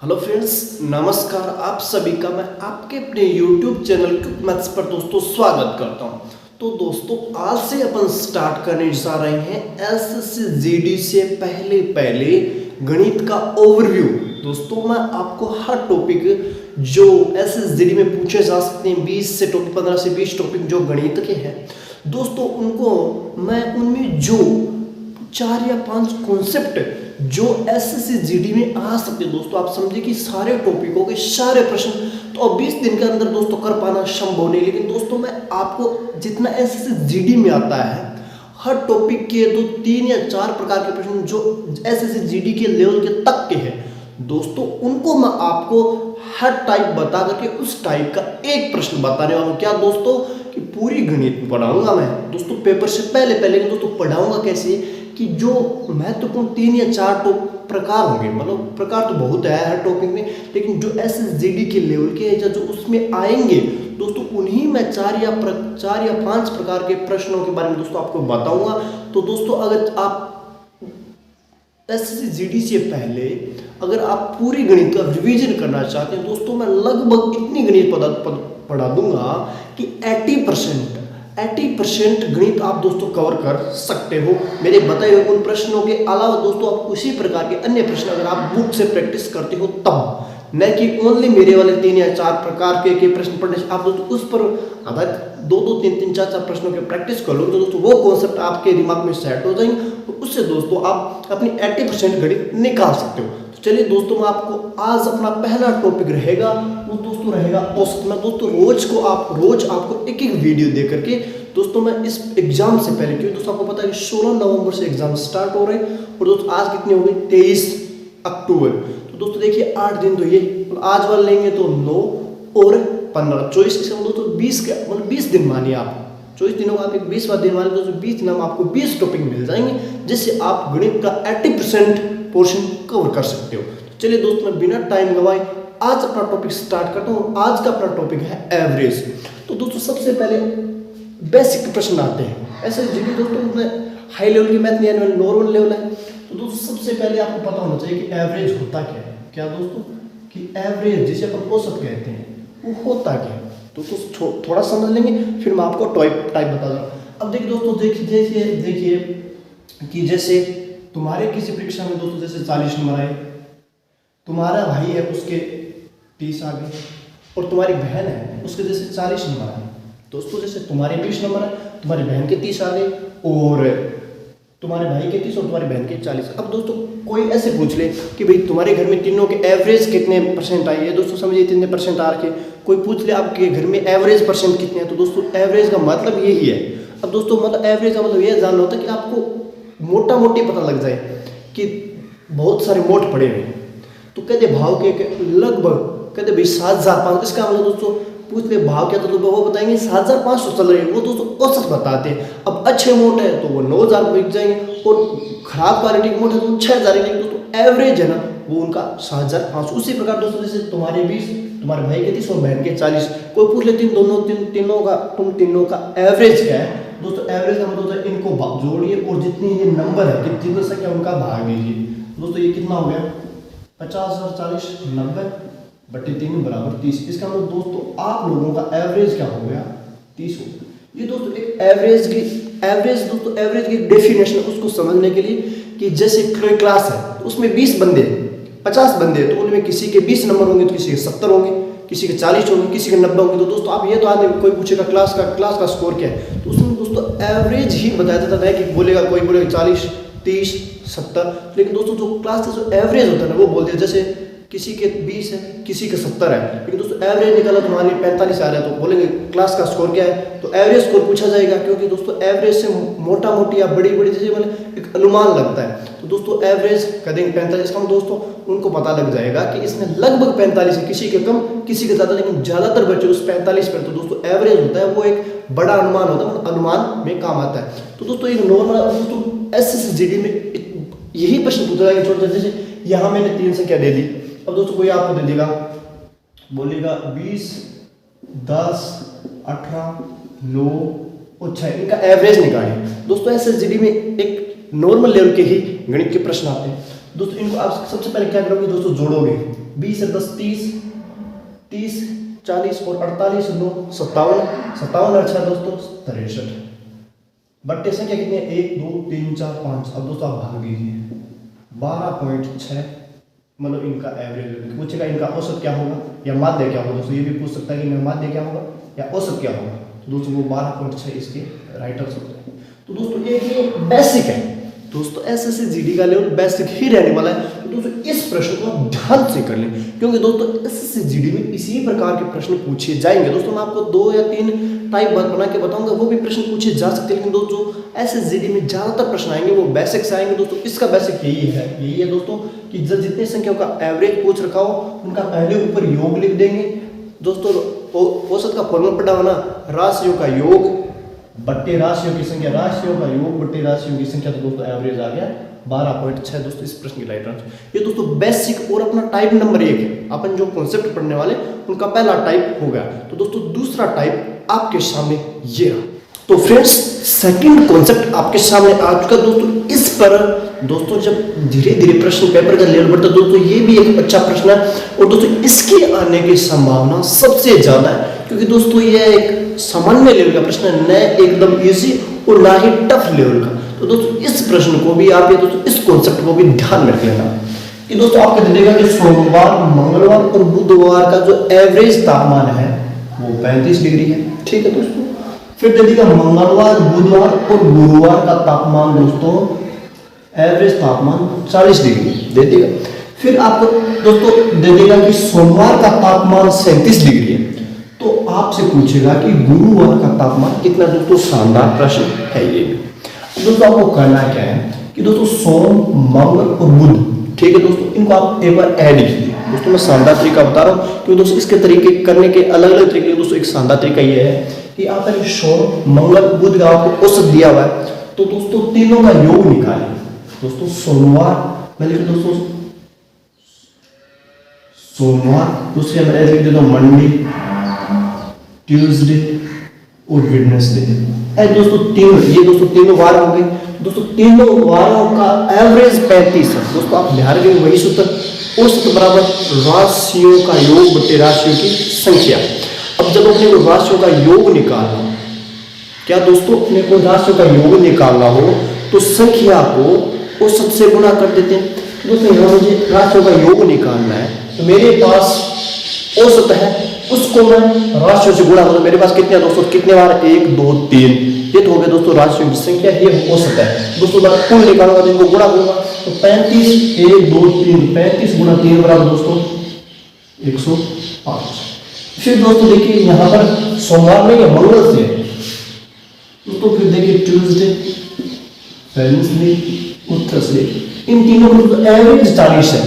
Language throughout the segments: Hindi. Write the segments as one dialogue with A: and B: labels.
A: हेलो फ्रेंड्स, नमस्कार। आप सभी का मैं आपके अपने YouTube चैनल क्विक मैथ्स पर दोस्तों स्वागत करता हूं। तो दोस्तों आज से अपन स्टार्ट करने जा रहे हैं एसएससी जीडी से पहले गणित का ओवरव्यू। दोस्तों मैं आपको हर टॉपिक जो एसएससी जीडी में पूछे जा सकते हैं 20 से टॉपिक 15 से 20 टॉपिक जो गणित के हैं दोस्तों, उनको मैं उनमें जो 4 या 5 कॉन्सेप्ट जो एसएससी जीडी में आ सकते हैं दोस्तों, आप समझिए कि सारे टॉपिकों के सारे प्रश्न तो अब 20 दिन के अंदर दोस्तों कर पाना संभव नहीं, लेकिन दोस्तों मैं आपको जितना एसएससी जीडी में आता है हर टॉपिक के 2, 3 या 4 प्रकार के प्रश्न जो एसएससी जीडी के लेवल के तक के हैं दोस्तों, उनको मैं आपको हर टाइप बता करके उस टाइप का एक प्रश्न बताने वाला हूँ। क्या दोस्तों कि पूरी गणित पढ़ाऊंगा मैं दोस्तों पेपर से पहले दोस्तों पढ़ाऊंगा कैसे कि जो महत्वपूर्ण 3 या 4 प्रकार होंगे, मतलब प्रकार तो बहुत है हर टॉपिक में, लेकिन जो एसएसजीडी के लेवल के या जो उसमें आएंगे दोस्तों उन्हीं में 4 या 5 प्रकार के प्रश्नों के बारे में दोस्तों आपको बताऊंगा। तो दोस्तों अगर आप एसएसजीडी से पहले अगर आप पूरी गणित का रिवीजन करना चाहते हैं दोस्तों, मैं लगभग इतनी गणित पढ़ा दूंगा कि 80% गणित आप दोस्तों कवर कर सकते हो मेरे बताए हुए उन प्रश्नों के अलावा। दोस्तों आप उसी प्रकार के अन्य प्रश्न अगर आप बुक से प्रैक्टिस करते हो तब, न कि ओनली मेरे वाले 3 या 4 प्रकार के प्रश्न पढ़ने आप दोस्तों उस पर अगर 2, 3, 4 प्रश्नों के प्रैक्टिस कर लो तो दोस्तों वो कॉन्सेप्ट आपके दिमाग में सेट हो जाएंगे, तो उससे दोस्तों आप अपनी 80% गणित निकाल सकते हो। चलिए दोस्तों मैं आपको आज अपना पहला टॉपिक रहेगा वो दोस्तों रहेगा औसत। मैं दोस्तों रोज आपको एक वीडियो दे करके दोस्तों मैं इस एग्जाम से पहले, क्योंकि दोस्तों आपको पता है कि 16 नवंबर से एग्जाम स्टार्ट हो रहे हैं और दोस्तों आज कितने हो गए 23 अक्टूबर। तो दोस्तों देखिए 8 दिन तो ये आज वाले लेंगे तो 9 और 15 24 इसका दोस्तों 20 का मतलब 20 दिन मानिए आप 24 दिनों का आप एक 20वां दिन मानिए दोस्तों 20 दिन में आपको 20 टॉपिक मिल जाएंगे जिससे आप गणित का 80% पोर्शन कवर कर सकते हो। चलिए दोस्तों मैं बिना टाइम गवाए आज अपना टॉपिक स्टार्ट करता हूँ। आज का अपना टॉपिक है एवरेज। तो दोस्तों सबसे पहले बेसिक प्रश्न आते हैं ऐसे जिनके दोस्तों हाई लेवल की मैथ नहीं है, नॉर्मल लेवल है। तो दोस्तों सबसे पहले आपको पता होना चाहिए कि एवरेज होता क्या है। क्या दोस्तों कि एवरेज जिसे अपन औसत कहते हैं वो होता क्या है तो थोड़ा समझ लेंगे, फिर मैं आपको टाइप बता दूँ। अब देखिए दोस्तों देखिए कि जैसे तुम्हारे किसी परीक्षा में दोस्तों जैसे 40 नंबर आए, तुम्हारा भाई है उसके 30 आ गए और तुम्हारी बहन है उसके जैसे 40 नंबर आए दोस्तों, जैसे तुम्हारे 20 नंबर है तुम्हारी बहन के 30 आ गए और तुम्हारे भाई के 30 और तुम्हारी बहन के 40। अब दोस्तों कोई ऐसे पूछ ले कि भाई तुम्हारे घर में तीनों के एवरेज कितने परसेंट आई है दोस्तों, समझिए कितने परसेंट आ रखे। कोई पूछ ले आपके घर में एवरेज परसेंट कितने हैं तो दोस्तों एवरेज का मतलब यही है। अब दोस्तों मतलब एवरेज का मतलब यह जानना होता है कि आपको मोटा मोटी पता लग जाए कि बहुत सारे मोट पड़े हुए तो कहते भाव के लगभग कहते भाई 7,500, इसका मतलब दोस्तों पूछ ले भाव क्या था तो वो बताएंगे 7,500 चल रहे हैं, वो दोस्तों औसत बताते हैं। अब अच्छे मोट है तो वो 9,000 बिक जाएंगे और खराब क्वालिटी के मोट है तो 6,000, लेकिन दोस्तों एवरेज है ना वो उनका 7,500। उसी प्रकार दोस्तों जैसे तुम्हारे 20 तुम्हारे भाई के 30 और बहन के 40, कोई पूछ ले तुम तीनों का एवरेज क्या है दोस्तों। एवरेज का मतलब होता है इनको जोड़िए और जितनी ये नंबर है जितनी संख्या उनका भाग दीजिए दोस्तों। ये कितना हो गया 50 और 40 90 बटे 3 बराबर 30। इसका मतलब दोस्तों आप लोगों का एवरेज क्या हो गया 30 हो गया। ये दोस्तों एक एवरेज की डेफिनेशन उसको समझने के लिए कि जैसे कोई क्लास है तो उसमें 20 बंदे 50 बंदे तो उनमें किसी के 20 नंबर होंगे तो किसी के 70 होंगे, किसी के 40 होंगे, किसी के 90 होंगे। तो दोस्तों आप ये तो आदमी कोई पूछेगा क्लास का स्कोर क्या है तो उसमें दोस्तों एवरेज ही बताया जाता है कि बोलेगा कोई बोलेगा 40 30 70, लेकिन दोस्तों जो क्लास का जो एवरेज होता है ना वो बोलते हैं जैसे किसी के 20 है किसी के 70 है, लेकिन दोस्तों एवरेज निकाला तुम्हारे 45 आ रहा है तो बोलेंगे क्लास का स्कोर क्या है तो एवरेज स्कोर पूछा जाएगा, क्योंकि दोस्तों एवरेज से मोटा मोटी या बड़ी चीजें मतलब एक अनुमान लगता है। तो दोस्तों एवरेज करेंगे 45 कम, दोस्तों उनको पता लग जाएगा कि इसमें लगभग 45 है, किसी के कम किसी के ज्यादा, लेकिन ज्यादातर बच्चे उस 45 पर। तो दोस्तों एवरेज होता है वो एक बड़ा अनुमान होता है, अनुमान में काम आता है। तो दोस्तों एक नॉर्मल दोस्तों एसएसजीडी में यही प्रश्न पूछा जाएगा छोटा, जैसे यहाँ मैंने 3 संख्या दे दी। अब दोस्तों कोई आपको दे देगा बोलेगा 20 10 18 9 और 6, इनका एवरेज निकालिए दोस्तों। एसएसजीडी में एक नॉर्मल लेवल के ही गणित के प्रश्न आते हैं। दोस्तों इनको आप सबसे पहले क्या करोगे दोस्तों, जोड़ोगे। 20 से 10 30, 30 40 और 48 9 57, 57 अच्छा दोस्तों 63। बट्टे संख्या कितनी है, 1 2 3 4 5। अब दोस्तों आप भाग दीजिए 12.6, मतलब इनका एवरेज पूछेगा, इनका औसत क्या होगा या माध्य क्या होगा। दोस्तों ये भी पूछ सकता है कि इनका माध्य क्या होगा या औसत क्या होगा। तो दोस्तों वो 12.6 इसके राइट आंसर होता है। तो दोस्तों ये बेसिक है दोस्तों, एसएससी जीडी का लेवल बेसिक ही रहने वाला है। तो दोस्तों इस प्रश्न को आप ध्यान से कर लें, क्योंकि दोस्तों एसएससी जीडी में इसी प्रकार के प्रश्न पूछे जाएंगे। दोस्तों मैं आपको 2 या 3 टाइप बना के बताऊंगा, वो भी प्रश्न पूछे जा सकते हैं, लेकिन दोस्तों एसएससी जीडी में ज्यादातर प्रश्न आएंगे वो बेसिक से आएंगे। दोस्तों इसका बेसिक यही है दोस्तों कि जितने संख्याओं का एवरेज पूछ रखा हो उनका पहले ऊपर योग लिख देंगे। दोस्तों औसत का फॉर्मूला पढ़ा होना, राशियों का योग बट्टे राशियों की संख्या, राशियों का योग बट्टे राशियों की संख्या। तो दोस्तों एवरेज आ गया 12.6 दोस्तों इस प्रश्न की राइट आंसर। ये दोस्तों बेसिक और अपना टाइप नंबर 1 है, अपन जो कॉन्सेप्ट पढ़ने वाले उनका पहला टाइप हो गया। तो दोस्तों दूसरा टाइप आपके सामने ये रहा। तो फ्रेंड्स सेकंड कॉन्सेप्ट आपके सामने आ चुका दोस्तों। इस पर दोस्तों जब धीरे धीरे प्रश्न पेपर का लेवल बढ़ता है दोस्तों, ये भी एक अच्छा प्रश्न है और दोस्तों इसके आने की संभावना सबसे ज्यादा है, क्योंकि दोस्तों ये एक सामान्य लेवल का प्रश्न है, न एकदम इजी और ना ही टफ लेवल का। तो दोस्तों इस प्रश्न को भी आप, दोस्तों इस कॉन्सेप्ट को भी ध्यान में रख लेना कि दोस्तों आपको दे देगा कि सोमवार, मंगलवार और बुधवार का जो एवरेज तापमान है वो 35 डिग्री है। ठीक है दोस्तों, फिर दे देगा मंगलवार, बुधवार और गुरुवार का तापमान दोस्तों एवरेज तापमान 40 डिग्री दे देगा। फिर आपको दोस्तों दे देगा कि सोमवार का तापमान 37 डिग्री है। तो आपसे पूछेगा कि गुरुवार का तापमान कितना। दोस्तों शानदार प्रश्न है ये भी। दोस्तों आपको करना क्या है कि दोस्तों सोम, मंगल और बुध, ठीक है दोस्तों, इनको आप एक बार ऐड कीजिए। दोस्तों मैं शानदार तरीका बता रहा हूँ, क्योंकि दोस्तों इसके तरीके करने के अलग अलग तरीके। दोस्तों एक शानदार तरीका ये है कि आप पहले सोम, मंगल, बुध का आपको औसत दिया हुआ है, तो दोस्तों तीनों का योग निकालें। दोस्तों सोमवार मैं लिख दोस्तों सोमवार, दूसरे मैं लिख देता हूँ मंडे, ट्यूसडे और वेडनेसडे। दोस्तों तीनों वार हो गए। दोस्तों तीनों वारों का एवरेज 35 है। दोस्तों आप ध्यान रखेंगे वही सूत्र, औसत बराबर राशियों का योग बटे राशियों की संख्या। अब जब अपने को राशियों का योग निकालना, क्या दोस्तों अपने को राशियों का योग निकालना हो तो संख्या को औसत से गुणा कर देते हैं। दोस्तों यहाँ मुझे राशियों का योग निकालना है, तो मेरे पास औसत है, उसको मैं राशियों से गुणा करूं। मेरे पास कितने हैं दोस्तों, कितने बार 1 2 3, ये तो हो गया दोस्तों राशियों की संख्या, ये औसत है। दोस्तों मैं कुल निकालूंगा तो इनको गुणा करूंगा, तो 35 1 2 3, 35 गुणा 3 बराबर दोस्तों 105। फिर दोस्तों देखिए यहाँ पर सोमवार में या मंगल से, तो फिर देखिए ट्यूसडे, वेडनेसडे और थर्सडे, इन तीनों का एवरेज 40 है।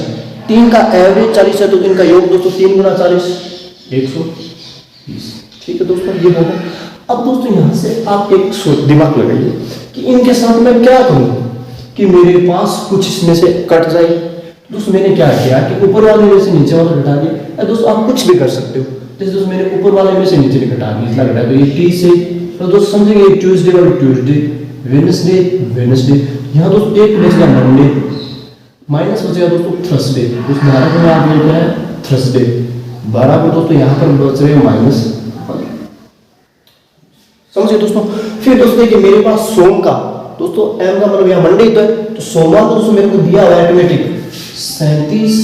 A: 3 का एवरेज 40 है, तो इनका योग दोस्तों 3 गुना 40 120। ठीक है दोस्तों, ये होगा। अब दोस्तों यहाँ से आप एक दिमाग लगाइए कि इनके साथ मैं क्या करूँ कि मेरे पास कुछ इसमें से कट जाए। दोस्तों मैंने क्या किया कि ऊपर वाले में से नीचे वाला घटा दिया। दोस्तों आप कुछ भी कर सकते हो, जैसे दोस्तों मैंने ऊपर वाले में से नीचे घटा दिया, इतना घटा, तो ये 30 से, तो दोस्तों समझेंगे ट्यूसडे वाले ट्यूसडे, वेडनेसडे वेडनेसडे, यहाँ दोस्तों एक बचेगा मंडे, माइनस बचेगा दोस्तों थर्सडे। उस 12 में आप लेते हैं थर्सडे, 12 में दोस्तों यहाँ पर बच रहे माइनस, समझिए दोस्तों। फिर दोस्तों देखिए मेरे पास सोम का, दोस्तों एम का मतलब यहाँ मंडे तो है, तो सोमवार को दोस्तों मेरे को दिया हुआ है ऑटोमेटिक 37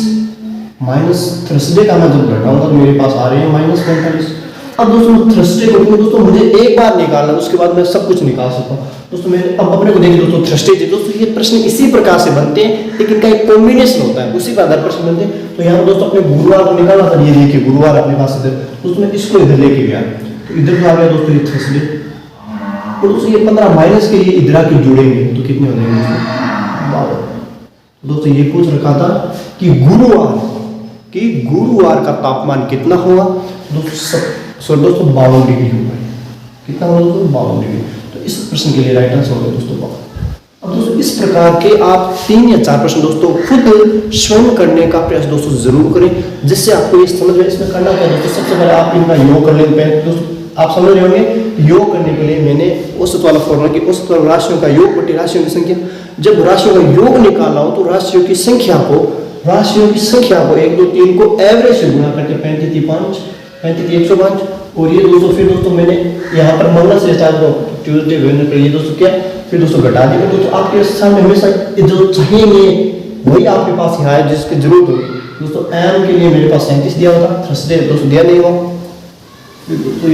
A: माइनस थर्सडे का मैं जब घटाऊंगा तो मेरे पास आ रहे हैं माइनस 45। अब दोस्तों थर्सडे को दोस्तों मुझे एक बार निकालना, उसके बाद मैं सब कुछ निकाल सकता हूँ। दोस्तों मैंने अब अपने को देखिए दोस्तों थर्सडे, दोस्तों ये प्रश्न इसी प्रकार से बनते हैं, लेकिन इनका एक कॉम्बिनेशन होता है, उसी पर आधार प्रश्न बनते हैं। तो यहाँ दोस्तों अपने गुरुवार को निकालना था, ये देखिए गुरुवार अपने पास इधर, दोस्तों मैं इसको इधर लेके गया, तो इधर आ गया दोस्तों ये थर्सडे, तो दोस्तों ये 15 माइनस के लिए इधर आके जुड़ेंगे तो कितने हो जाएंगे दोस्तों 12। दोस्तों ये पूछ रखा था कि गुरुवार का तापमान कितना होगा दोस्तों, 52 डिग्री होगा। कितना होगा दोस्तों 52 डिग्री। तो इस प्रश्न के लिए राइट आंसर होगा दोस्तों 52। अब दोस्तों इस प्रकार के आप 3 या 4 प्रश्न दोस्तों खुद स्वयं करने का प्रयास दोस्तों जरूर करें, जिससे आपको ये समझ में इसमें करना क्या दोस्तों। सबसे पहले आप इनका योग कर लेंगे। दोस्तों आप समझ रहे होंगे योग करने के लिए मैंने औसत वाला फॉर्मूला कि औसत वाला राशियों का योग बटे राशियों की संख्या। जब राशियों का योग निकालना हो तो राशियों की संख्या को 1 2 3 को एवरेज से गुणा करके 35 105 और ये दोस्तों फिर दोस्तों मैंने यहाँ पर मंगल से स्टार्ट ट्यूसडे वेडनेसडे ये दोस्तों क्या फिर दोस्तों घटा दिया दोस्तों आपके सामने हमेशा जो चाहिए वही आपके पास यहाँ है जिसकी जरूरत होगी दोस्तों। एम के लिए मेरे पास 37 दिया होगा, थर्सडे दोस्तों दिया नहीं हुआ, फिर दोस्तों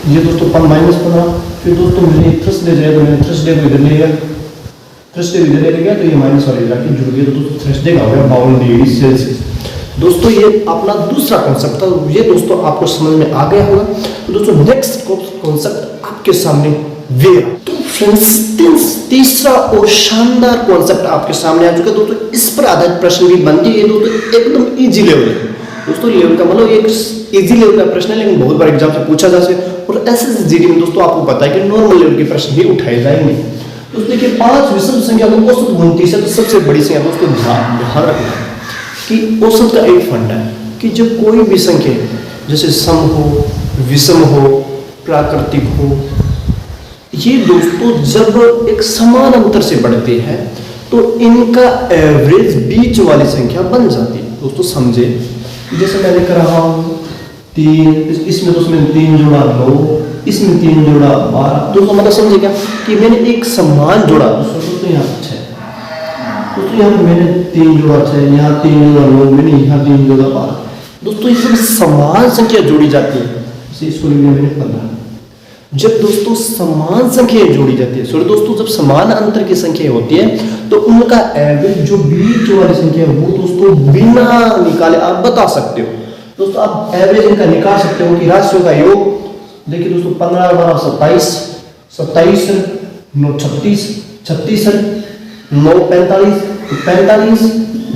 A: ये दोस्तों -15 फिर दोस्तों मैंने थर्सडे जो है तो मैंने थर्सडे को इधर ले गया, थर्सडे इधर ले गया तो ये माइनस वाले जाके जुड़ गया तो दोस्तों थर्सडे का हो गया 52 डिग्री सेल्सियस। दोस्तों ये अपना दूसरा कॉन्सेप्ट था, ये दोस्तों आपको समझ में आ गया होगा। तो दोस्तों नेक्स्ट कॉन्सेप्ट आपके सामने वेरा। तो फ्रेंड्स तीसरा और शानदार कॉन्सेप्ट आपके सामने आ चुका है दोस्तों। इस पर आधारित प्रश्न भी बनती है दोस्तों, एकदम इजी लेवल है दोस्तों। लेवल का मतलब एक इजी लेवल का प्रश्न है लेकिन बहुत बार एग्जाम से पूछा जा सके। और एसएसजीडी में दोस्तों आपको पता है कि नॉर्मल लेवल के प्रश्न ही उठाए जाएंगे। तो देखिए 5 विषम संख्या को औसत गुणती से तो सबसे बड़ी संख्या दोस्तों ध्यान रखना कि औसत का एक फंड है कि जब कोई भी संख्या जैसे सम हो, विषम हो, प्राकृतिक हो, ये दोस्तों जब एक समान अंतर से बढ़ते हैं तो इनका एवरेज बीच वाली संख्या बन जाती है दोस्तों। समझे जैसे मैं लिख रहा हूँ 3, इसमें दोस्तों मैंने 3 जोड़ा 9, इसमें 3 जोड़ा 12 दोस्तों। मतलब समझे क्या कि मैंने एक समान जोड़ा दोस्तों यहाँ 6 दोस्तों, यहाँ पर मैंने 3 जोड़ा 6, यहाँ 3 जोड़ा 9, मैंने यहाँ 3 जोड़ा 12 दोस्तों। ये सब समान संख्या जोड़ी जाती है, इसको लिख दिया मैंने 15। जब दोस्तों समान संख्या जोड़ी जाती है, सॉरी दोस्तों जब समान अंतर की संख्या होती है तो उनका एवरेज जो बीच वाली संख्या है वो दोस्तों बिना निकाले आप बता सकते हो दोस्तों। आप एवरेज इनका निकाल सकते हो कि राशियों का योग देखिए दोस्तों 15 12 27 27 9 36 36 9 45 45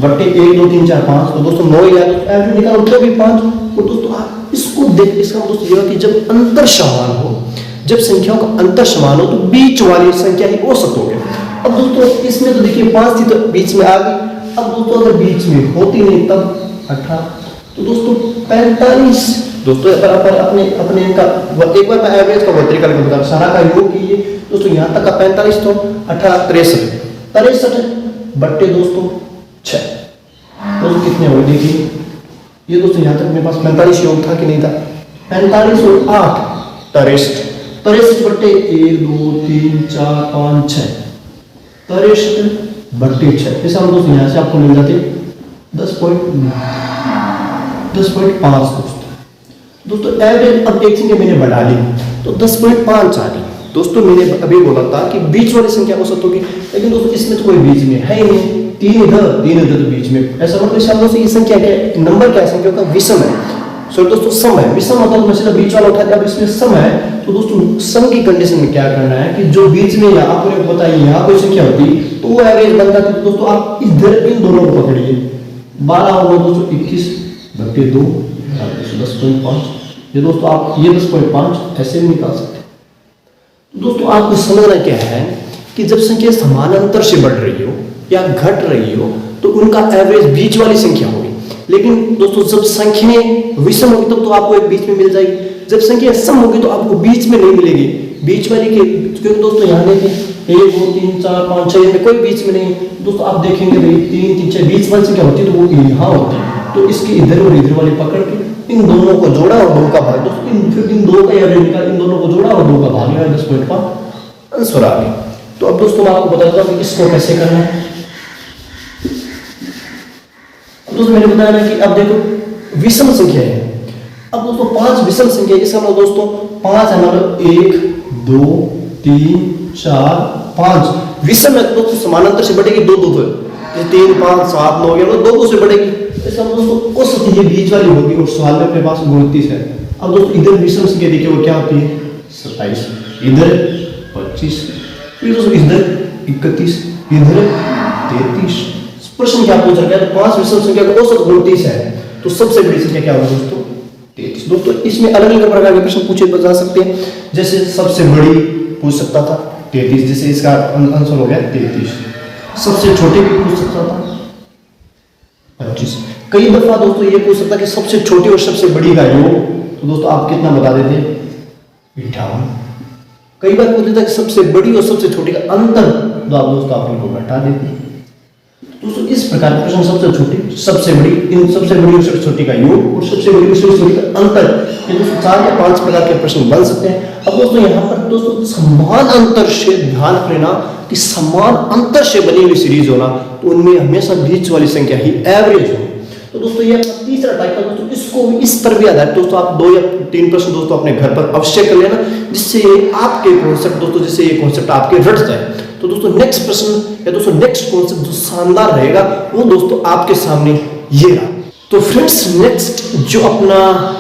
A: बट्टे 1 2 3 4 5 तो दोस्तों 9 या तो एवरेज निकालो तो भी 5। तो दोस्तों आप इसको देख इसका दोस्तों ये कि जब अंतर समान हो, जब संख्याओं का अंतर समान हो तो बीच वाली संख्या ही औसत हो गया। अब दोस्तों इसमें तो देखिए 5 थी तो बीच में आ गई। अब दोस्तों अगर बीच में होती नहीं तब 18 तो दोस्तों 45 दोस्तों बराबर अपने इनका एक बार मैं एवरेज का तरीका बता सारा का योग कीजिए दोस्तों। यहाँ तक का 45 तो 18 63 बट्टे दोस्तों 6 दोस्तों कितने हो देखिए ये दोस्तों यहाँ तक मेरे पास 45 योग था कि नहीं था, 45 और 8 63 बट्टे 1 2 3 4 5 6 63 बट्टे 6 ऐसा हम दोस्तों यहाँ से आपको मिल जाते 10.5 दोस्तों एवरेज। अब एक संख्या मैंने बढ़ा ली तो 10.5 आ गई दोस्तों। मैंने अभी बोला था कि बीच वाली संख्या औसत होगी लेकिन दोस्तों इसमें तो कोई बीच में है ही नहीं, 3 इधर तो बीच में ऐसा मतलब शब्दों से ये संख्या क्या नंबर क्या संख्या का विषम है, सो दोस्तों सम है। विषम मतलब मैं सीधा बीच वाला उठा दिया, अब इसमें सम है तो दोस्तों सम की कंडीशन में क्या करना है कि जो बीच में यहाँ आपको बताइए यहाँ कोई संख्या होती तो वो एवरेज बन जाती। तो दोस्तों आप इधर इन दोनों को पकड़िए 12 और दोस्तों 21 बट्टे 2 10.5 ये दोस्तों आप ये 10.5 ऐसे भी निकाल सकते हैं। दोस्तों आपको समझना क्या है कि जब संख्या समान अंतर से बढ़ रही हो या घट रही हो तो उनका एवरेज बीच वाली संख्या होगी। लेकिन दोस्तों जब संख्याएं विषम होगी तब तो आपको एक बीच में मिल जाएगी, जब संख्या सम होगी तो आपको बीच में नहीं मिलेगी। बीच वाली के क्योंकि दोस्तों यहाँ देखिए 1 2 3 4 5 6 में कोई बीच में नहीं दोस्तों। आप देखेंगे भाई 3 3 6 बीच वाली संख्या होती है तो वो यहाँ होती है तो इसके इधर और इधर वाली पकड़ के इन दोनों को जोड़ा और 2 का भाग दोस्तों फिर इन 2 का एवरेज निकाल इन दोनों को जोड़ा और 2 का भाग निकाल 10.5 आंसर आ गया। तो अब दोस्तों मैं आपको बताता हूँ कि इसको कैसे करना है। दोस्तों मैंने बताया ना कि अब देखो विषम संख्या है। अब दोस्तों 5 विषम संख्या इसका मतलब दोस्तों 5 है मतलब 1 2 3 4 5 विषम है दोस्तों समानांतर से बढ़ेगी 2 2 जैसे 3 5 7 9 या 2 2 से बढ़ेगी। इसका मतलब दोस्तों औसत ये बीच वाली होगी और सवाल में अपने पास 29 है। अब दोस्तों इधर विषम संख्या देखिए वो क्या होती है 27 इधर 25 फिर दोस्तों इधर 31 इधर 33। प्रश्न क्या पूछ रखा है 5 विषम संख्या का औसत 29 है तो सबसे बड़ी संख्या क्या होगी दोस्तों 33। दोस्तों इसमें अलग अलग प्रकार के प्रश्न पूछे जा सकते हैं, जैसे सबसे बड़ी पूछ सकता था 33 जैसे इसका आंसर हो गया 33। सबसे छोटे भी पूछ सकता था 25। कई दफा दोस्तों ये पूछ सकता कि सबसे छोटी और सबसे बड़ी का योग तो दोस्तों आप कितना बता देते 58। कई बार पूछ देता है कि सबसे बड़ी और सबसे छोटी का अंतर, तो आप दोस्तों आप इनको घटा देते हैं। दोस्तों इस प्रकार के प्रश्न सबसे छोटी, सबसे बड़ी, इन सबसे बड़ी और सबसे छोटी का योग और सबसे बड़ी और सबसे छोटी का अंतर, ये दोस्तों 4 या 5 प्रकार के प्रश्न बन सकते हैं। अब दोस्तों यहाँ पर दोस्तों समान अंतर से ध्यान रखना कि समान अंतर से बनी हुई सीरीज होना, तो उनमें हमेशा बीच वाली संख्या ही एवरेज हो। तो दोस्तों ये अपना तीसरा टाइप है दोस्तों, इसको इस पर भी आधारित दोस्तों आप 2 या 3 प्रश्न दोस्तों अपने घर पर अवश्य कर लेना, जिससे आपके कॉन्सेप्ट दोस्तों, जिससे ये कॉन्सेप्ट आपके रट जाए। तो दोस्तों नेक्स्ट प्रश्न या दोस्तों नेक्स्ट कॉन्सेप्ट जो शानदार रहेगा वो दोस्तों आपके सामने ये रहा। तो फ्रेंड्स नेक्स्ट जो अपना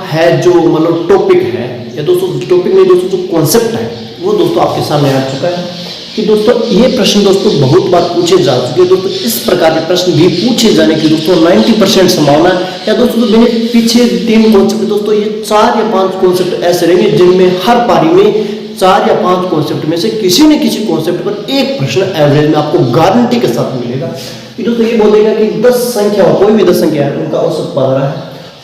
A: है, जो मतलब टॉपिक है, या दोस्तों टॉपिक में दोस्तों जो कॉन्सेप्ट है वो दोस्तों आपके सामने आ चुका है कि दोस्तों ये प्रश्न दोस्तों बहुत बार पूछे जा चुके हैं। दोस्तों इस प्रकार के प्रश्न भी पूछे जाने की दोस्तों 90% संभावना है। या दोस्तों मैंने पीछे 3 कॉन्सेप्ट दोस्तों, ये 4 या 5 कॉन्सेप्ट ऐसे रहेंगे जिनमें हर पारी में 4 या 5 कॉन्सेप्ट में से किसी न किसी कॉन्सेप्ट पर एक प्रश्न एवरेज में आपको गारंटी के साथ मिलेगा। कि दोस्तों ये बोलेगा कि 10 संख्या, कोई भी 10 संख्या है, उनका औसत 15 है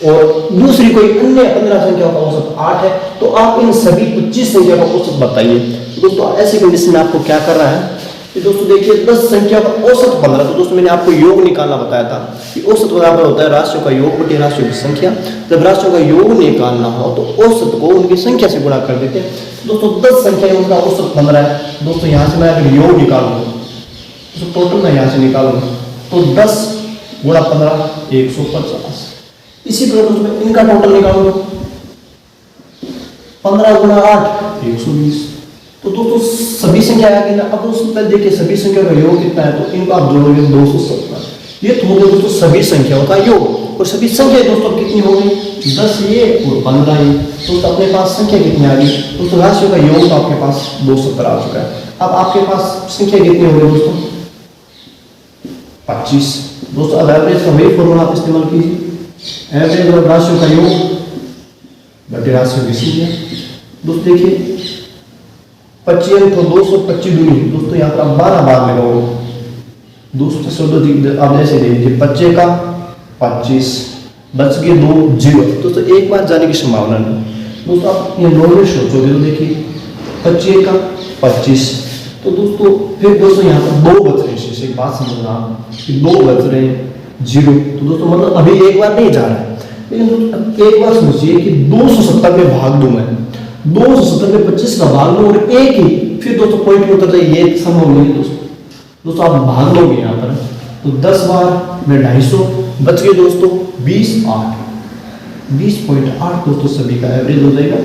A: और दूसरी कोई अन्य 15 संख्याओं का औसत 8 है, तो आप इन सभी 25 संख्या का औसत बताइए। दोस्तों ऐसी कंडीशन में आपको क्या कर रहा है कि दोस्तों देखिए 10 संख्या का औसत 15, तो दोस्तों मैंने आपको योग निकालना बताया था कि औसत बराबर होता है राशियों का योग बटे राशियों की संख्या। जब राशियों का योग निकालना हो तो औसत को उनकी संख्या से गुणा कर देते हैं। दोस्तों 10 संख्या उनका औसत 15 है। दोस्तों यहाँ से मैं अगर योग निकालूंगा तो टोटल मैं यहाँ से निकालूंगा तो 10 गुणा 15 150। इसी प्रकार दोस्तों इनका टोटल निकालूंगा 15 गुणा 8 120। तो दोस्तों सभी संख्या आ गई ना। अब दोस्तों पहले देखिए सभी संख्या का योग कितना है, तो इनको आप जोड़ोगे 270। ये तो हो गया दोस्तों सभी संख्याओं का योग। और सभी संख्या दोस्तों कितनी हो गई, 10 ये और 15 ये। तो अपने पास संख्या कितनी आ गई दोस्तों, राशियों का योग तो आपके पास 270 आ चुका है। अब आपके पास संख्या कितनी हो गई दोस्तों, 25। दोस्तों अब एवरेज का वही फॉर्मूला आप इस्तेमाल कीजिए, एवरेज और राशियों का योग बटे राशियों की संख्या। दोस्तों देखिए 25 तो 225 दूनी, दोस्तों यहाँ पर आप 12 बार लगाओगे। दोस्तों शब्द आप जैसे दे दीजिए 25 का 25 बच गए 2 0। दोस्तों एक बार जाने की संभावना नहीं। दोस्तों आप ये नॉर्मल सोचोगे तो देखिए 25 का 25, तो दोस्तों फिर दोस्तों यहाँ पर 2 बच रहे हैं। एक बात समझना कि 2 बच रहे हैं 0, तो दोस्तों मतलब अभी एक बार नहीं जा रहा है। लेकिन एक बार सोचिए कि 270 में भाग दूं मैं, 270 में 25 का भाग लो और एक ही, फिर दोस्तों पॉइंट में उतर जाए, ये संभव नहीं दोस्तों। दोस्तों आप भाग लोगे यहाँ पर तो 10 बार में 250 बच गए दोस्तों 20.8 दोस्तों सभी का एवरेज हो जाएगा।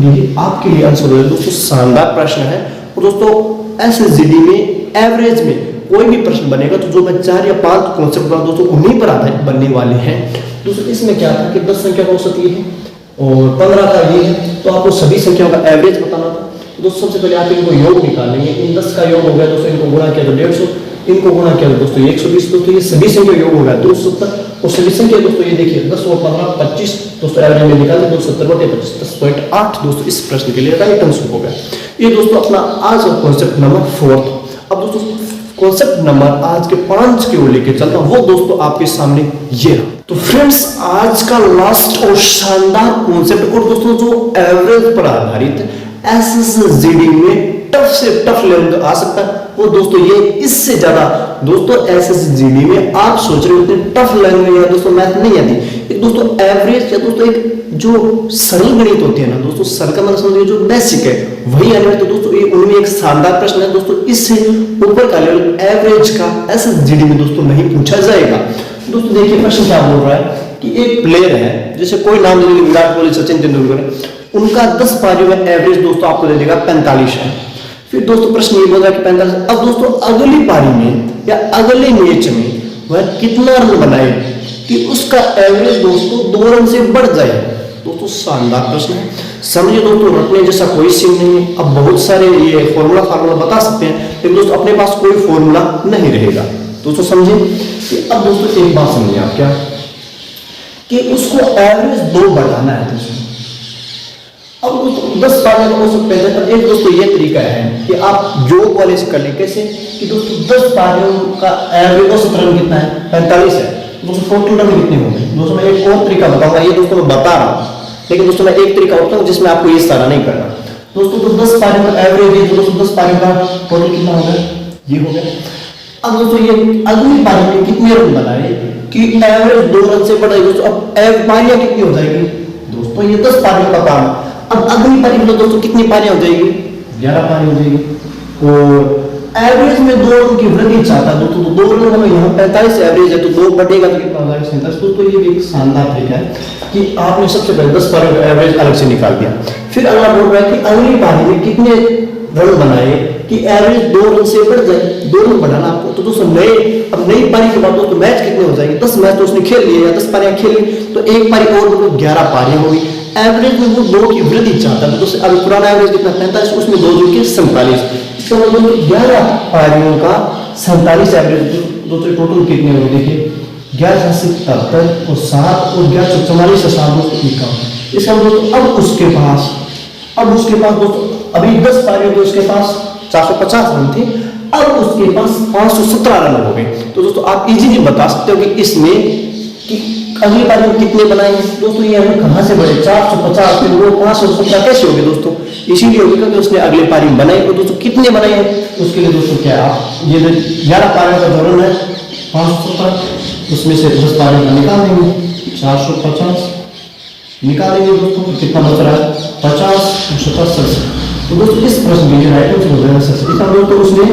A: ये आपके लिए आंसर है दोस्तों। शानदार प्रश्न है। और दोस्तों एसएसजीडी में एवरेज में कोई भी प्रश्न बनेगा तो जो मैं 4 या 5 कॉन्सेप्ट दोस्तों उन्हीं पर आधारित बनने वाले हैं। दोस्तों इसमें क्या था कि 10 संख्या का औसत ये है और 15 का ये है, तो आपको सभी संख्याओं का एवरेज बताना था। दोस्तों सबसे पहले आप इनको योग निकालेंगे। इन 10 का योग हो गया दोस्तों, इनको गुणा किया तो 150, इनको गुणा किया तो दोस्तों 120। दोस्तों ये सभी संख्या योग हो गया 270 और सभी संख्या दोस्तों ये देखिए 10 और 15 25। दोस्तों एवरेज में निकालते 270 बटे 25 10.8 दोस्तों इस प्रश्न के लिए राइट आंसर हो गया। ये दोस्तों अपना आज का कॉन्सेप्ट नंबर 4। अब दोस्तों कॉन्सेप्ट नंबर आज के 5 की ओर लेके चलता हूं, वो दोस्तों आपके सामने ये रहा। तो फ्रेंड्स आज का लास्ट और शानदार कॉन्सेप्ट और दोस्तों जो एवरेज पर आधारित है, एसएसजीडी में टफ से टफ लेवल आ सकता है वो दोस्तों ये इससे ज्यादा दोस्तों एसएसजीडी में आप सोच रहे हो इतने टफ लैंग्वेज या दोस्तों मैथ नहीं आती। एक दोस्तों एवरेज या दोस्तों एक जो सरल गणित होती है ना दोस्तों, सरल का मतलब समझिए जो बेसिक है वही आने वाले। तो दोस्तों ये उनमें एक शानदार प्रश्न है दोस्तों, इससे ऊपर का लेवल एवरेज का एसएसजीडी में दोस्तों नहीं पूछा जाएगा। दोस्तों देखिए प्रश्न क्या बोल रहा है कि एक प्लेयर है, जैसे कोई नाम ले लीजिए विराट कोहली सचिन तेंदुलकर, उनका 10 पारियों में एवरेज दोस्तों आपको दे देगा 45 है। फिर दोस्तों प्रश्न ये बोल रहा है कि 45। अब दोस्तों अगली पारी में या अगले मैच में वह कितना रन बनाए कि उसका एवरेज दोस्तों 2 रन से बढ़ जाए। दोस्तों शानदार प्रश्न है, समझिए दोस्तों रटने जैसा कोई सीन नहीं है। अब बहुत सारे ये फॉर्मूला बता सकते हैं, लेकिन दोस्तों अपने पास कोई फॉर्मूला नहीं रहेगा। दोस्तों समझिए कि अब दोस्तों एक बात समझिए आप क्या कि उसको एवरेज 2 बढ़ाना है दोस्तों। अब दोस्तों 10 पारियों का औसत पैदा कर, एक दोस्तों ये तरीका है कि आप योग वाले से कर लें। कैसे कि दोस्तों 10 पारियों का एवरेज औसत रन कितना है 45 है। दोस्तों टोटल रन कितने होंगे दोस्तों, मैं एक और तरीका बताऊंगा, ये दोस्तों मैं बता रहा हूं, लेकिन दोस्तों मैं एक तरीका होता हूं जिसमें आपको ये सारा नहीं करना। दोस्तों तो 10 पारियों का एवरेज है, तो दोस्तों 10 पारियों का टोटल कितना होगा, ये हो गया। अब दोस्तों ये अगली पारी में कितने रन बनाए कि एवरेज 2 रन से बढ़ाई दोस्तों। अब पारियां कितनी हो जाएगी दोस्तों, ये 10 पारियों का काम। अब अगली पारी में दोस्तों कितनी पारियां हो जाएगी, 11 पारी हो जाएगी। और एवरेज में 2 रन की वृद्धि चाहता है दोस्तों, तो 2 रन में यहाँ 45 एवरेज है, तो 2 बढ़ेगा तो कितना हो जाएगा 37। दोस्तों ये भी एक शानदार तरीका है कि आपने सबसे पहले 10 पारियों का एवरेज अलग से निकाल दिया। फिर अगला बोल रहा है कि अगली पारी में कितने रन बनाए कि एवरेज 2 रन से बढ़ जाए, 2 रन बढ़ाना आपको। तो दोस्तों नई पारी के बाद दोस्तों मैच कितने हो जाएंगे, 10 मैच तो उसने खेल लिए या 10 पारियां खेल ली, तो एक पारी और मतलब 11 पारियां होगी। एवरेज में वो 2 की वृद्धि चाहता है, तो दोस्तों अभी पुराना एवरेज कितना 45, उसमें 2 जोड़ के 47, इसका मतलब 11 पारियों का 47 एवरेज। दोस्तों टोटल कितने होंगे देखिए, 11 से 77 और 7 और 11 से 44 से 7 दोस्तों 51। इसका मतलब अब उसके पास दोस्तों अभी 10 पारियों तो उसके पास 450 रन थे, अब उसके पास 517 रन हो गए। तो दोस्तों आप इजीली बता सकते हो कि इसमें कि अगली पारी में कितने बनाएंगे। दोस्तों ये हमें कहां से बढ़े 450 फिर वो 517 कैसे हो गए दोस्तों, इसीलिए होगी क्योंकि उसने अगले पारी में बनाई। और दोस्तों कितने बनाए हैं उसके लिए दोस्तों क्या आप ये 11 पारियों का जो रन है 517, उसमें से 10 पारियों का निकाल देंगे, 450 निकालेंगे दोस्तों, कितना बच रहा है 50 77। तो दोस्तों इस प्रश्न के लिए राइट आंसर हो जाएगा 67। तो उसने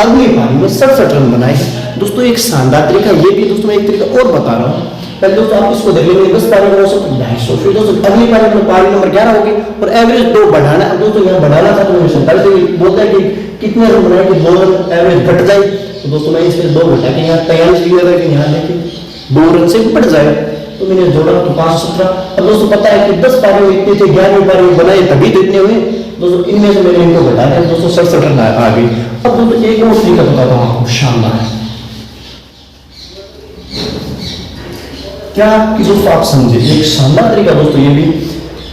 A: अगली पारी में 67 रन बनाए। दोस्तों एक शानदार तरीका ये भी दोस्तों मैं एक तरीका और बता रहा हूँ। पहले दोस्तों आप इसको देख लेंगे 10 पारी में 250, फिर दोस्तों अगली पारी में पारी नंबर 11 होगी और एवरेज 2 बढ़ाना। अब दोस्तों यहाँ बढ़ाना था तो 47 बोलता है कि कितने रन बनाए कि 2 रन एवरेज घट जाए। तो दोस्तों मैं इसमें 2 घटा के यहाँ 43 लिखा था कि यहाँ देखिए 2 रन से बढ़ जाए, तो मैंने जोड़ा तो 517। अब दोस्तों पता है कि 10 पारी में इतने थे, 11वीं पारी में बनाए तभी तो इतने हुए दोस्तों, इनमें से मैंने इनको घटा दिया दोस्तों 67 रन आ गई। अब दोस्तों एक और तरीका बताता हूं आपको शानदार है क्या कि दोस्तों आप समझे, एक शानदार तरीका दोस्तों ये भी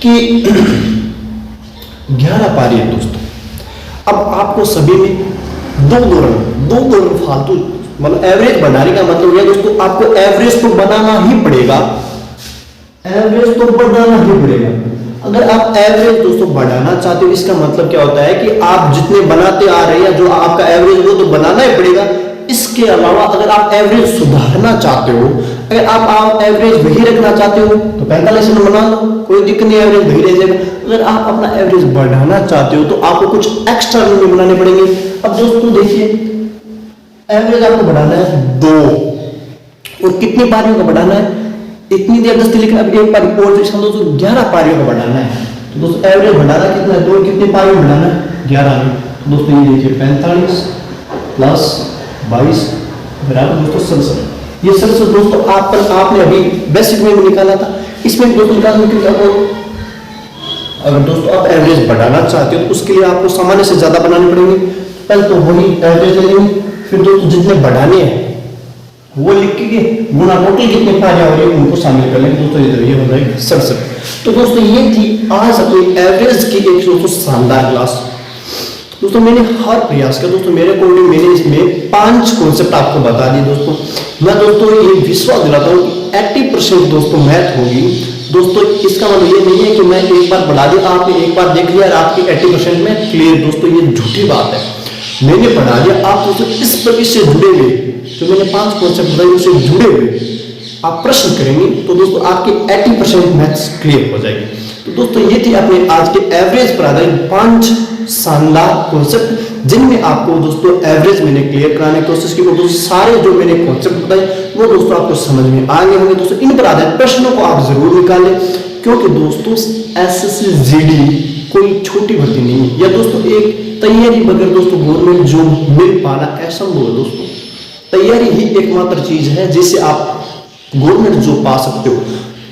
A: कि 11 पारी है दोस्तों। अब आपको सभी में 2 रन फालतू मतलब एवरेज बनाने का मतलब यह दोस्तों आपको एवरेज तो बनाना ही पड़ेगा, अगर आप एवरेज दोस्तों बढ़ाना चाहते हो इसका मतलब क्या होता है कि आप जितने बनाते आ रहे हैं जो आपका एवरेज वो तो बनाना ही पड़ेगा। इसके अलावा अगर आप एवरेज सुधारना चाहते हो, अगर आप एवरेज वही रखना चाहते हो तो 45 रन बना लो, कोई दिक्कत नहीं, एवरेज वही रह जाएगा। अगर आप अपना एवरेज बढ़ाना चाहते हो तो आपको कुछ एक्स्ट्रा रन भी बनाने पड़ेंगे। अब दोस्तों देखिए एवरेज आपको बढ़ाना है 2 और कितनी पारियों का बढ़ाना है इतनी देर 10 थी, लेकिन अब एक पारी और दोस्तों 11 पारियों का बढ़ाना है। तो दोस्तों एवरेज बढ़ाना कितना है 2, कितनी पारियों में बढ़ाना है 11 में। तो दोस्तों ये देखिए 45 प्लस 22 बराबर दोस्तों 67। ये 67 दोस्तों आपने अभी बेसिक में निकाला था, इसमें दोस्तों निकालने के लिए अगर दोस्तों आप एवरेज बढ़ाना चाहते हो तो उसके लिए आपको सामान्य से ज्यादा बनाने पड़ेंगे। पहले तो वही एवरेज ले लेंगे, फिर दोस्तों जितने बढ़ाने हैं वो लिख के गुना टोटल कितने पारियां हो रही है उनको शामिल कर लेंगे दोस्तों, ये हो जाएगा 67। तो दोस्तों ये थी आज अपनी एवरेज की एक दोस्तों शानदार क्लास। दोस्तों मैंने हर प्रयास किया दोस्तों, मेरे अकॉर्डिंग मैंने इसमें 5 कॉन्सेप्ट आपको बता दिए दोस्तों। मैं दोस्तों ये विश्वास दिलाता हूँ कि 80% दोस्तों मैथ होगी दोस्तों। इसका मतलब ये नहीं है कि मैं एक बार बढ़ा दिया आपने एक बार देख लिया और आपकी 80% में क्लियर, दोस्तों ये झूठी बात है। मैंने पढ़ा दिया आप दोस्तों इस पर इससे जुड़े हुए जो मैंने 5 कॉन्सेप्ट बताए उससे जुड़े हुए आप प्रश्न करेंगे तो दोस्तों आपकी 80% मैथ्स क्लियर हो जाएगी। तो दोस्तों ये थी अपने आज के एवरेज पर आधारित 5 शानदार कॉन्सेप्ट जिनमें आपको दोस्तों एवरेज मैंने क्लियर कराने की कोशिश की। दोस्तों सारे जो मैंने कॉन्सेप्ट बताए वो दोस्तों आपको समझ में आ गए होंगे। दोस्तों इन पर आधारित प्रश्नों को आप जरूर निकालें, क्योंकि दोस्तों एसएससी जीडी कोई छोटी भर्ती नहीं है, या दोस्तों एक तैयारी बगैर दोस्तों गवर्नमेंट जॉब मिल पाना असंभव है दोस्तों। तैयारी ही एकमात्र चीज है जिससे आप गवर्नमेंट जॉब पा सकते हो।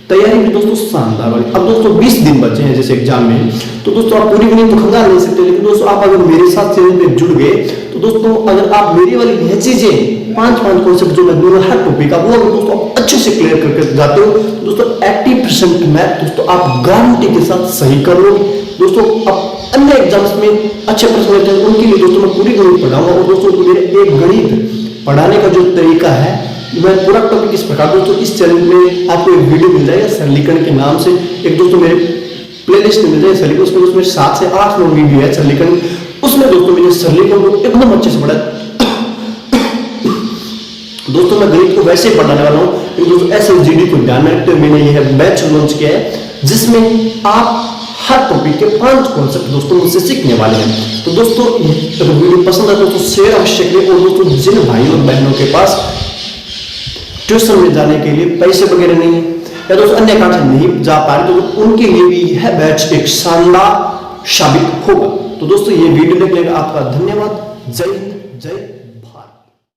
A: तैयारी भी दोस्तों शानदार वाली। अब दोस्तों 20 दिन बचे हैं जैसे एग्जाम में, तो दोस्तों आप पूरी भी नहीं तो खंगाल नहीं सकते, लेकिन दोस्तों आप अगर मेरे साथ चैनल पे जुड़ गए तो दोस्तों अगर आप मेरी वाली यह चीजें 5 कॉन्सेप्ट जो मैं दूंगा हर टॉपिक का वो अगर दोस्तों आप अच्छे से क्लियर करके जाते हो तो दोस्तों 80% मैथ दोस्तों आप गारंटी के साथ सही कर लोगे। दोस्तों अब अन्य एग्जाम्स में अच्छे प्रश्न होते हैं उनके लिए दोस्तों मैं पूरी गणित पढ़ाऊंगा। और दोस्तों मेरे एक गणित पढ़ाने का जो तरीका है मैं पूरा टॉपिक इस प्रकार दोस्तों इस चैनल में आपको एक वीडियो मिल जाएगा सरलीकरण के नाम से। एक दोस्तों मेरे प्लेलिस्ट में मिल जाए सरलीकरण, उसमें 7 से 8 लोग वीडियो है सरलीकरण, उसमें दोस्तों मैंने सरलीकरण को एकदम अच्छे से पढ़ा। दोस्तों मैं गणित को वैसे ही पढ़ाने वाला हूँ, दोस्तों एसएसजीडी को ध्यान में रखते हुए मैंने यह बैच लॉन्च किया है, जिसमें आप हर टॉपिक के 5 कॉन्सेप्ट दोस्तों मुझसे सीखने वाले हैं। तो दोस्तों अगर वीडियो पसंद आए तो शेयर अवश्य करें, और दोस्तों जिन भाइयों और बहनों के पास ट्यूशन में जाने के लिए पैसे वगैरह नहीं है या दोस्तों अन्य कारण से नहीं जा पा रहे, तो उनके लिए भी यह बैच एक शानदार साबित होगा। तो दोस्तों ये वीडियो देखने का आपका धन्यवाद। जय हिंद, जय